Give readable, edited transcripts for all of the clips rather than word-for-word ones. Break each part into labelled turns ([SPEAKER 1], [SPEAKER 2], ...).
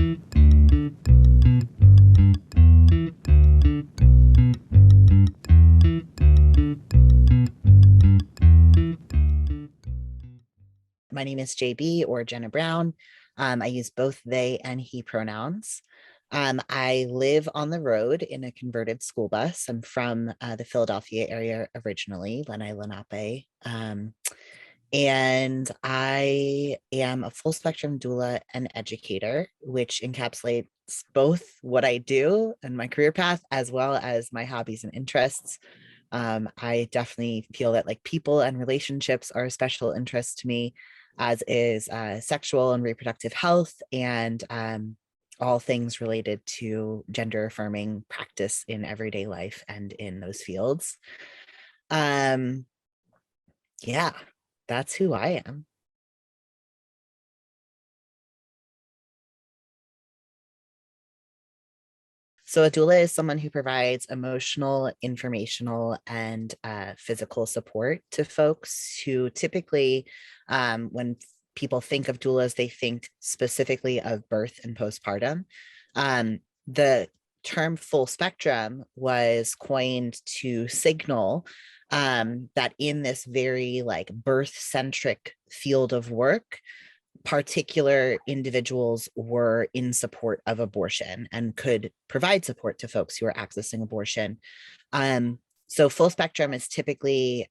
[SPEAKER 1] My name is JB or Jenna Brown. I use both they and he pronouns. I live on the road in a converted school bus. I'm from the Philadelphia area originally, Lenai Lenape. And I am a full spectrum doula and educator, which encapsulates both what I do and my career path, as well as my hobbies and interests. I definitely feel that like people and relationships are a special interest to me, as is sexual and reproductive health and all things related to gender affirming practice in everyday life and in those fields. Um, yeah, that's who I am. So a doula is someone who provides emotional, informational, and physical support to folks who typically, when people think of doulas, they think specifically of birth and postpartum. The term full spectrum was coined to signal that in this very like birth centric field of work, particular individuals were in support of abortion and could provide support to folks who are accessing abortion. So full spectrum is typically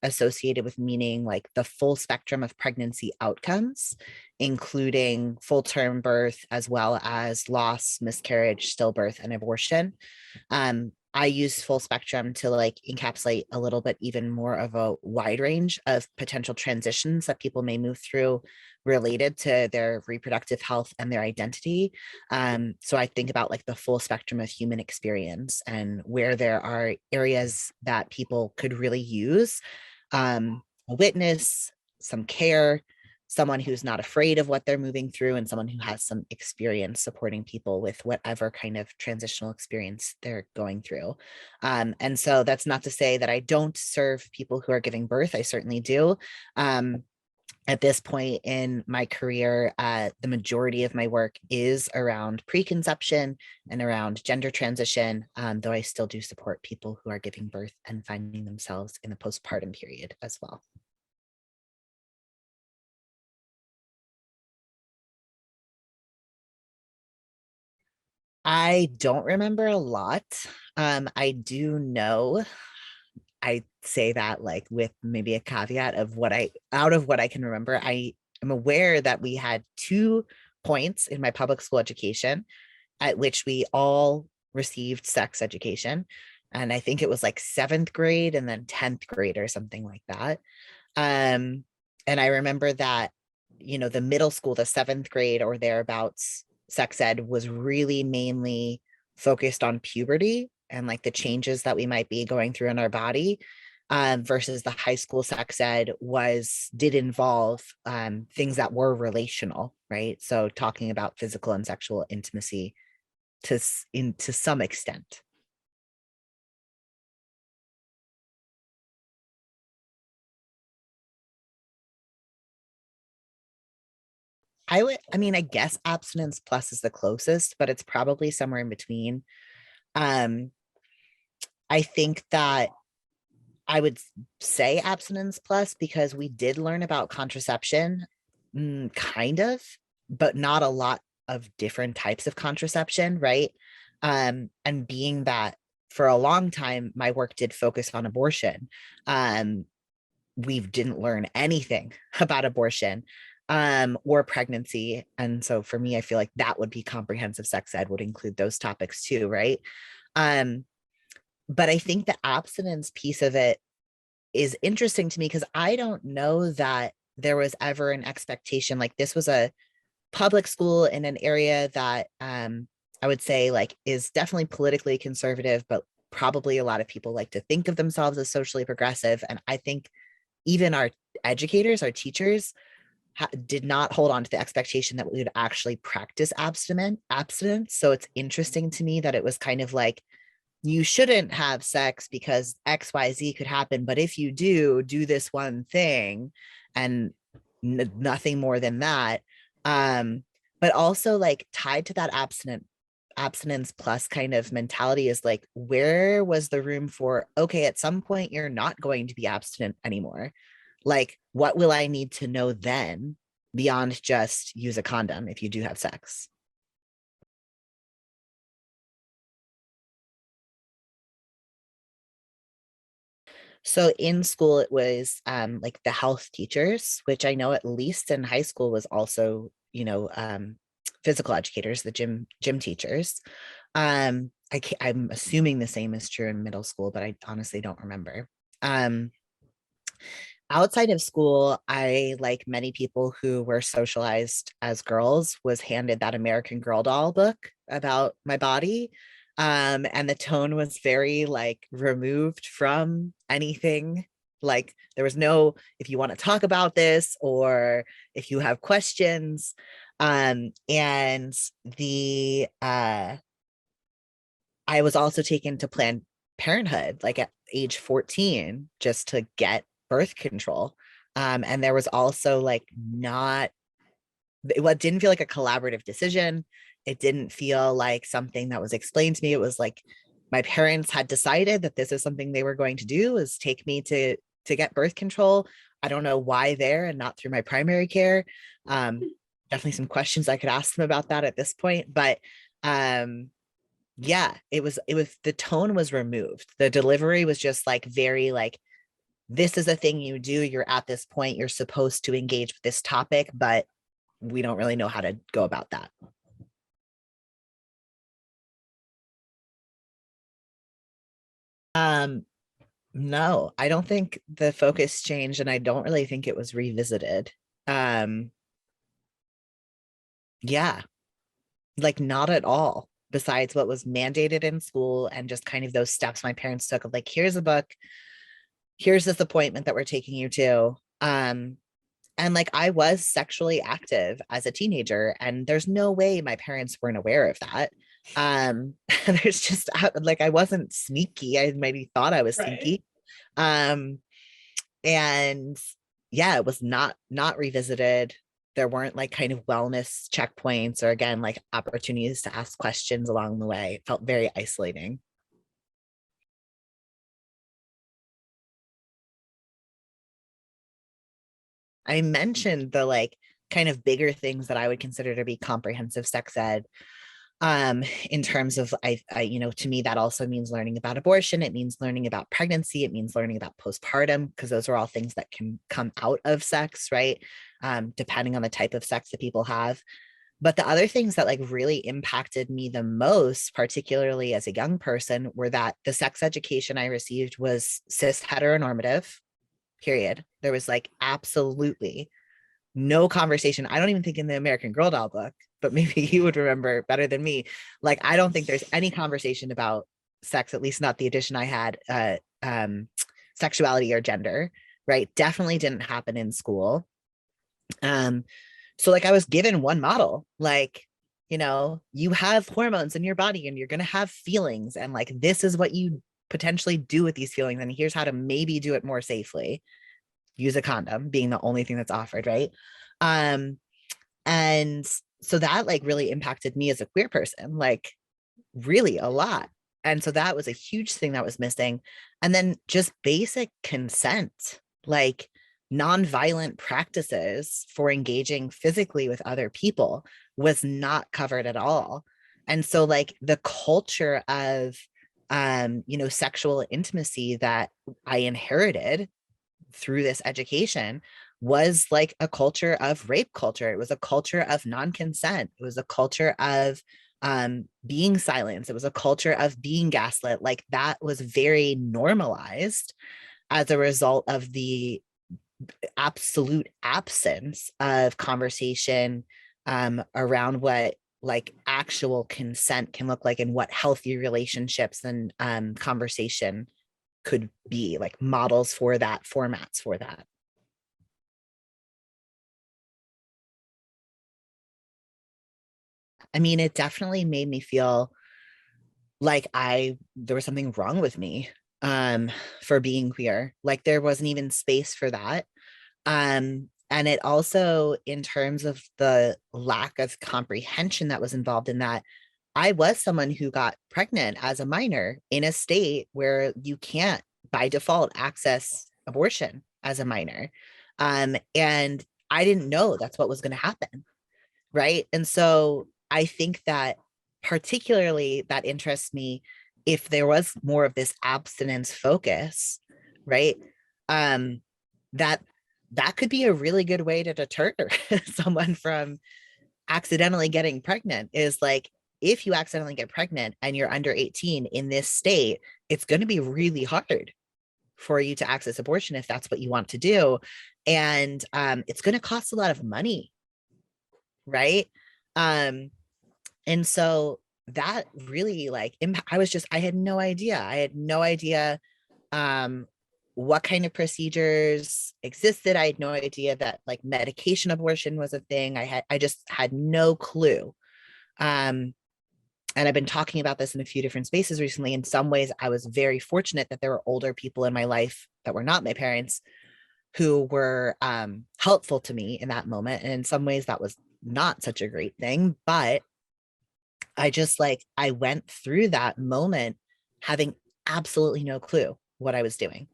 [SPEAKER 1] associated with meaning like the full spectrum of pregnancy outcomes, including full term birth, as well as loss, miscarriage, stillbirth, and abortion. I use full spectrum to like encapsulate a little bit even more of a wide range of potential transitions that people may move through related to their reproductive health and their identity. So I think about like the full spectrum of human experience and where there are areas that people could really use a witness, some care, someone who's not afraid of what they're moving through, and someone who has some experience supporting people with whatever kind of transitional experience they're going through. And so that's not to say that I don't serve people who are giving birth. I certainly do. At this point in my career, the majority of my work is around preconception and around gender transition, though I still do support people who are giving birth and finding themselves in the postpartum period as well. I don't remember a lot. I do know, I say that like with maybe a caveat of what out of what I can remember, I am aware that we had 2 points in my public school education at which we all received sex education. And I think it was like 7th grade and then 10th grade or something like that. Um, and I remember that, the middle school, the 7th grade or thereabouts, sex ed was really mainly focused on puberty and like the changes that we might be going through in our body, versus the high school sex ed did involve things that were relational, right? So talking about physical and sexual intimacy to some extent. I guess abstinence plus is the closest, but it's probably somewhere in between. Um, I think that I would say abstinence plus because we did learn about contraception, kind of, but not a lot of different types of contraception, right? And being that for a long time, my work did focus on abortion. We didn't learn anything about abortion or pregnancy. And so for me, I feel like that would be comprehensive sex ed, would include those topics too, right? Um, but I think the abstinence piece of it is interesting to me because I don't know that there was ever an expectation. Like this was a public school in an area that I would say like is definitely politically conservative, but probably a lot of people like to think of themselves as socially progressive. And I think even our educators, our teachers, did not hold on to the expectation that we would actually practice abstinence. So it's interesting to me that it was kind of like, you shouldn't have sex because XYZ could happen. But if you do this one thing and nothing more than that. but also like tied to that abstinence plus kind of mentality is like, where was the room for, okay, at some point you're not going to be abstinent anymore. Like, what will I need to know then beyond just use a condom if you do have sex? So in school, it was like the health teachers, which I know at least in high school was also, physical educators, the gym teachers. I'm assuming the same is true in middle school, but I honestly don't remember. Um, Outside of school, I, like many people who were socialized as girls, was handed that American Girl doll book about my body. And the tone was very like removed from anything. Like there was no, if you want to talk about this or if you have questions. And the I was also taken to Planned Parenthood, like at age 14, just to get birth control. And there was also like not, it didn't feel like a collaborative decision. It didn't feel like something that was explained to me. It was like my parents had decided that this is something they were going to do, is take me to get birth control. I don't know why there and not through my primary care. Definitely some questions I could ask them about that at this point, but um yeah, it was the tone was removed. The delivery was just like very like, this is a thing you do, you're at this point, you're supposed to engage with this topic, but we don't really know how to go about that. um no, I don't think the focus changed, and I don't really think it was revisited. um yeah, like not at all, besides what was mandated in school and just kind of those steps my parents took of like, here's a book, here's this appointment that we're taking you to. And like, I was sexually active as a teenager, and there's no way my parents weren't aware of that. There's just like, I wasn't sneaky. I maybe thought I was
[SPEAKER 2] Right.
[SPEAKER 1] sneaky. um and yeah, it was not revisited. There weren't like kind of wellness checkpoints or, again, like opportunities to ask questions along the way. It felt very isolating. I mentioned the like kind of bigger things that I would consider to be comprehensive sex ed. In terms of, to me, that also means learning about abortion. It means learning about pregnancy. It means learning about postpartum, because those are all things that can come out of sex, right? Depending on the type of sex that people have. But the other things that like really impacted me the most, particularly as a young person, were that the sex education I received was cis heteronormative, period. There was like absolutely no conversation. I don't even think in the American Girl doll book, but maybe you would remember better than me. Like, I don't think there's any conversation about sex, at least not the edition I had, sexuality or gender, right? Definitely didn't happen in school. Um, so like, I was given one model, like, you have hormones in your body and you're going to have feelings, and like, this is what you potentially do with these feelings, and here's how to maybe do it more safely. Use a condom being the only thing that's offered, right? um and so that like really impacted me as a queer person, like really a lot. And so that was a huge thing that was missing. And then just basic consent, like nonviolent practices for engaging physically with other people, was not covered at all. And so like the culture of sexual intimacy that I inherited through this education was like a culture of rape culture. It was a culture of non-consent. It was a culture of being silenced. It was a culture of being gaslit. Like, that was very normalized as a result of the absolute absence of conversation around what like actual consent can look like, and what healthy relationships and conversation could be, like models for that, formats for that. I mean, it definitely made me feel like there was something wrong with me um for being queer. Like, there wasn't even space for that. And it also, in terms of the lack of comprehension that was involved in that, I was someone who got pregnant as a minor in a state where you can't, by default, access abortion as a minor. And I didn't know that's what was going to happen. Right. And so I think that particularly that interests me if there was more of this abstinence focus, right? Um, that that could be a really good way to deter someone from accidentally getting pregnant is like, if you accidentally get pregnant and you're under 18 in this state, it's going to be really hard for you to access abortion if that's what you want to do. And it's going to cost a lot of money, right? Um, and so that really like I had no idea. I had no idea um what kind of procedures existed. I had no idea that like medication abortion was a thing. I just had no clue. Um and I've been talking about this in a few different spaces recently. In some ways, I was very fortunate that there were older people in my life that were not my parents who were helpful to me in that moment. And in some ways, that was not such a great thing. But I just like, I went through that moment having absolutely no clue what I was doing.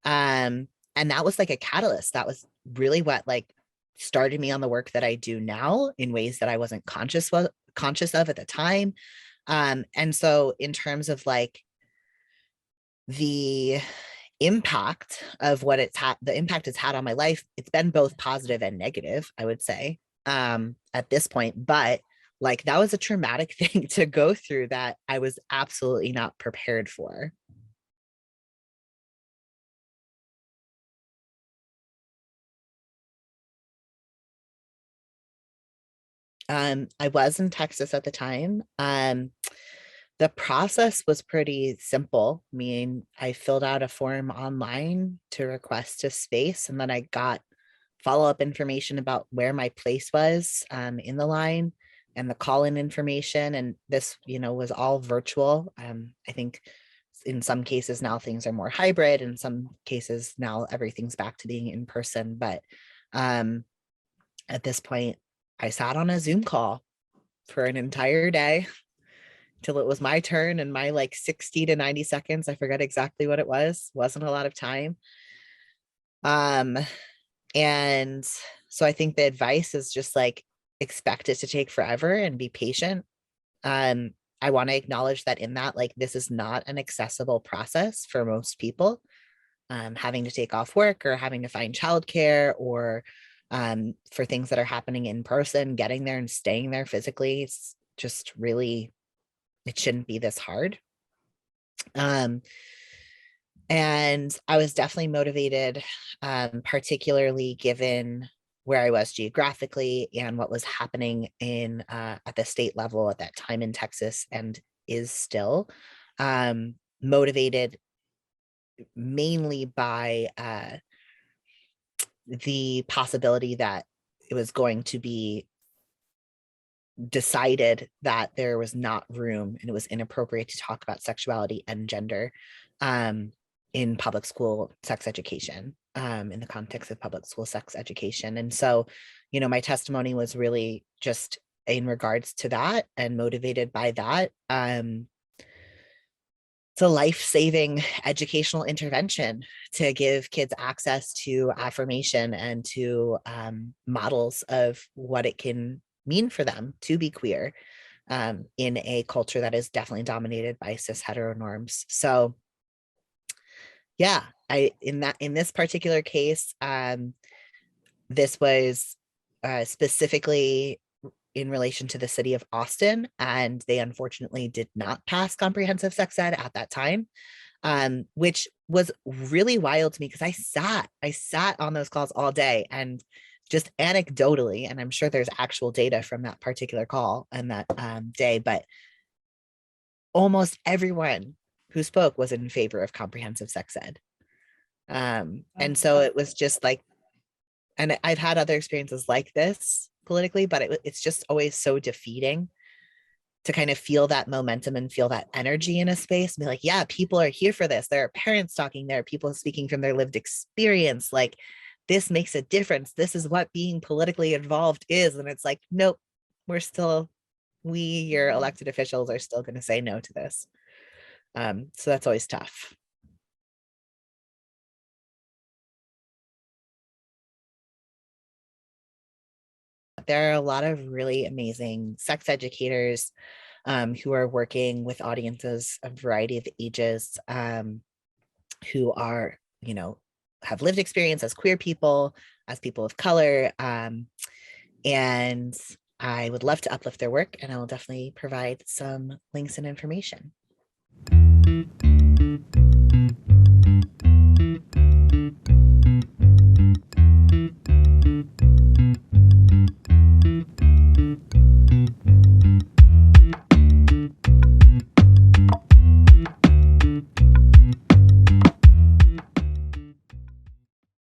[SPEAKER 1] And that was like a catalyst. That was really what like started me on the work that I do now in ways that I wasn't conscious of at the time. And so in terms of like the impact of what the impact it's had on my life, it's been both positive and negative, I would say, at this point. But like that was a traumatic thing to go through that I was absolutely not prepared for. I was in Texas at the time. The process was pretty simple. I mean, I filled out a form online to request a space, and then I got follow-up information about where my place was in the line and the call-in information. And this, was all virtual. I think in some cases now things are more hybrid. In some cases now everything's back to being in person. But um, at this point, I sat on a Zoom call for an entire day till it was my turn, and my like 60 to 90 seconds, I forget exactly what it was, wasn't a lot of time. Um, and so I think the advice is just like expect it to take forever and be patient. Um, I want to acknowledge that in that, like, this is not an accessible process for most people. Having to take off work or having to find childcare or for things that are happening in person, getting there and staying there physically, it's just really, it shouldn't be this hard. Um, and I was definitely motivated, particularly given where I was geographically and what was happening in at the state level at that time in Texas and is still motivated mainly by the possibility that it was going to be decided that there was not room and it was inappropriate to talk about sexuality and gender um, in public school sex education, in the context of public school sex education. And so, my testimony was really just in regards to that and motivated by that. It's a life-saving educational intervention to give kids access to affirmation and to models of what it can mean for them to be queer in a culture that is definitely dominated by cis hetero norms. So yeah, in this particular case, this was specifically in relation to the city of Austin, and they unfortunately did not pass comprehensive sex ed at that time, which was really wild to me because I sat on those calls all day, and just anecdotally, and I'm sure there's actual data from that particular call and that day, but almost everyone who spoke was in favor of comprehensive sex ed. And so it was just like, and I've had other experiences like this politically, but it's just always so defeating to kind of feel that momentum and feel that energy in a space and be like, yeah, people are here for this. There are parents talking, there are people speaking from their lived experience. Like, this makes a difference. This is what being politically involved is. And it's like, nope, your elected officials are still going to say no to this. So that's always tough. There are a lot of really amazing sex educators who are working with audiences of a variety of ages, who are, have lived experience as queer people, as people of color. And I would love to uplift their work, and I will definitely provide some links and information.